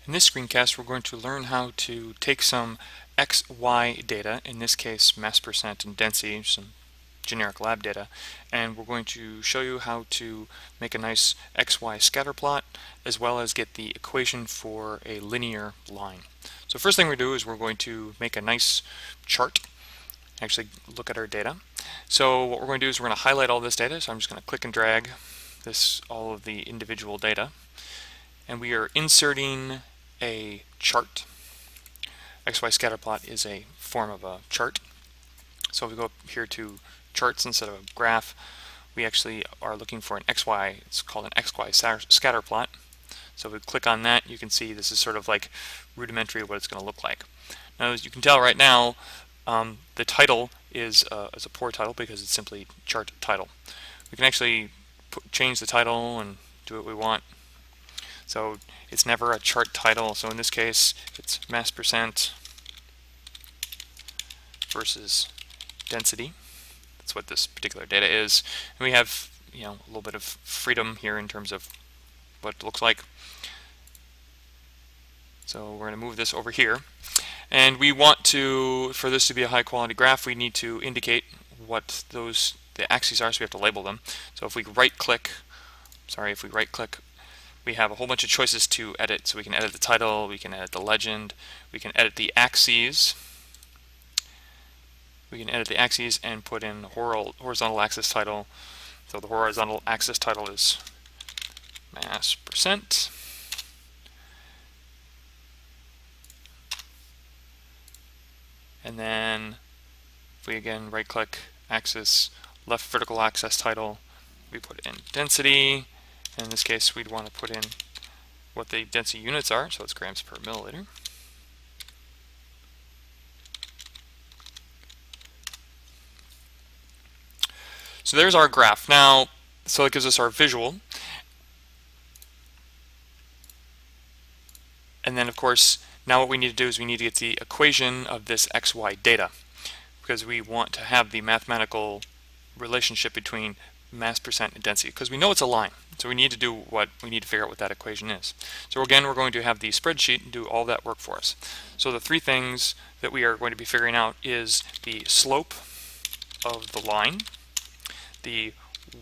In this screencast, we're going to learn how to take some XY data, in this case mass percent and density, some generic lab data, and we're going to show you how to make a nice XY scatter plot as well as get the equation for a linear line. So first thing we do is we're going to make a nice chart, actually look at our data. So what we're going to do is we're going to highlight all this data, so I'm just going to click and drag all of the individual data, and we are inserting a chart. XY scatter plot is a form of a chart. So if we go up here to charts instead of a graph, we actually are looking for an XY, it's called an XY scatter plot. So if we click on that, you can see this is sort of like rudimentary of what it's going to look like. Now as you can tell right now, the title is a poor title because it's simply chart title. We can actually change the title and do what we want. So it's never a chart title. So in this case, it's mass percent versus density. That's what this particular data is. And we have, a little bit of freedom here in terms of what it looks like. So we're going to move this over here. And we want to, for this to be a high quality graph, we need to indicate what the axes are, so we have to label them. So if we right click, we have a whole bunch of choices to edit. So we can edit the title, we can edit the legend, we can edit the axes. We can edit the axes and put in horizontal axis title. So the horizontal axis title is mass percent. And then if we again right click axis, left vertical axis title, we put in density. And in this case, we'd want to put in what the density units are, so it's grams per milliliter. So there's our graph. Now, so it gives us our visual. And then, of course, now what we need to do is we need to get the equation of this XY data, because we want to have the mathematical relationship between mass percent and density, because we know it's a line. So we need to figure out what that equation is. So again, we're going to have the spreadsheet do all that work for us. So the three things that we are going to be figuring out is the slope of the line, the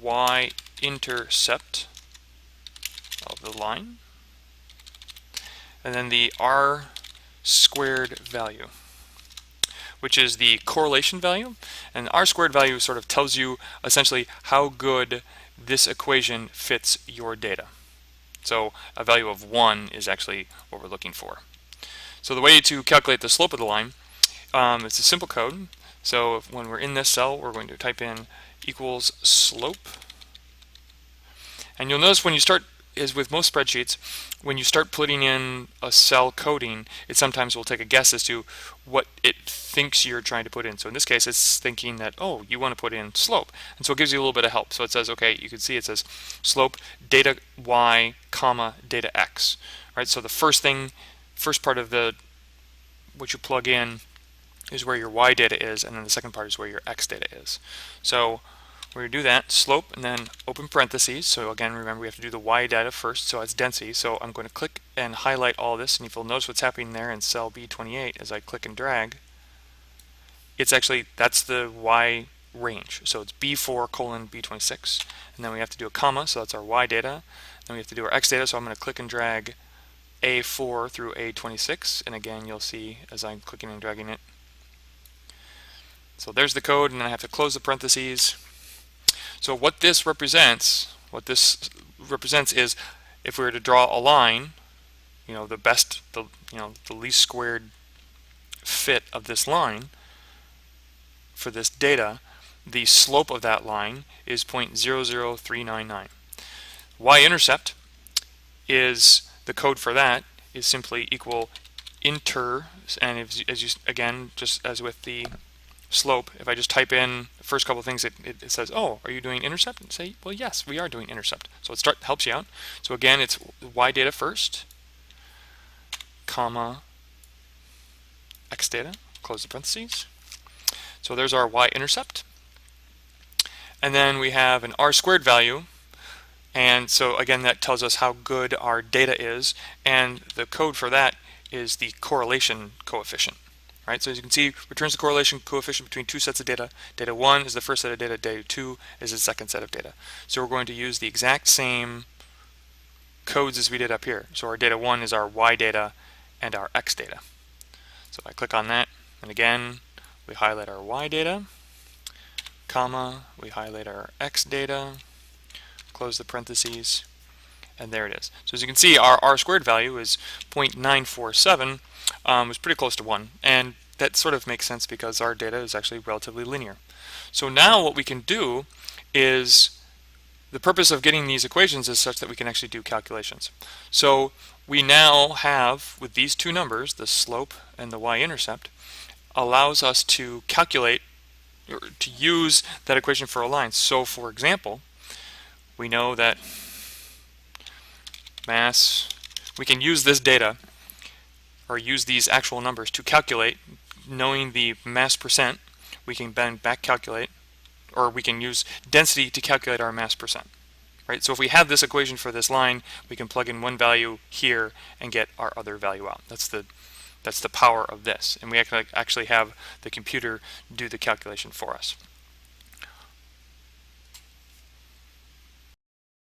Y-intercept of the line, and then the R squared value, which is the correlation value. And the R squared value sort of tells you essentially how good this equation fits your data. So a value of 1 is actually what we're looking for. So the way to calculate the slope of the line, it's a simple code. So when we're in this cell, we're going to type in equals slope. And you'll notice when you start, as with most spreadsheets, when you start putting in a cell coding, it sometimes will take a guess as to what it thinks you're trying to put in. So in this case, it's thinking that, oh, you want to put in slope. And so it gives you a little bit of help. So it says, okay, you can see it says slope data y, comma, data x. Right? So the first part of what you plug in is where your y data is, and then the second part is where your x data is. So we're going to do that, slope, and then open parentheses. So again, remember we have to do the y data first, so it's density. So I'm going to click and highlight all this, and if you'll notice what's happening there in cell B28 as I click and drag, it's actually, that's the y range. So it's B4 colon B26, and then we have to do a comma, so that's our y data. Then we have to do our x data, so I'm going to click and drag A4 through A26, and again you'll see as I'm clicking and dragging it. So there's the code, and then I have to close the parentheses. So what this represents is if we were to draw a line, the least squared fit of this line for this data, the slope of that line is 0.00399. Y-intercept is the code for that is simply equal inter, and again, just as with the slope, if I just type in the first couple of things, it says, oh, are you doing intercept? And say, well, yes, we are doing intercept. So it helps you out. So again, it's y data first, comma, x data, close the parentheses. So there's our y-intercept. And then we have an r squared value, And so again, that tells us how good our data is, and the code for that is the correlation coefficient. Right, so as you can see, returns the correlation coefficient between two sets of data. Data 1 is the first set of data, data 2 is the second set of data. So we're going to use the exact same codes as we did up here. So our data 1 is our Y data and our X data. So I click on that, and again, we highlight our Y data, comma, we highlight our X data, close the parentheses, and there it is. So as you can see, our R squared value is 0.947, was pretty close to 1, and that sort of makes sense because our data is actually relatively linear. So now what we can do is, the purpose of getting these equations is such that we can actually do calculations. So we now have, with these two numbers, the slope and the y-intercept, allows us to calculate, or to use that equation for a line. So for example, we know that mass, we can use this data, or use these actual numbers to calculate. Knowing the mass percent, we can then back calculate, or we can use density to calculate our mass percent. Right? So if we have this equation for this line, we can plug in one value here and get our other value out. That's the power of this, and we actually have the computer do the calculation for us.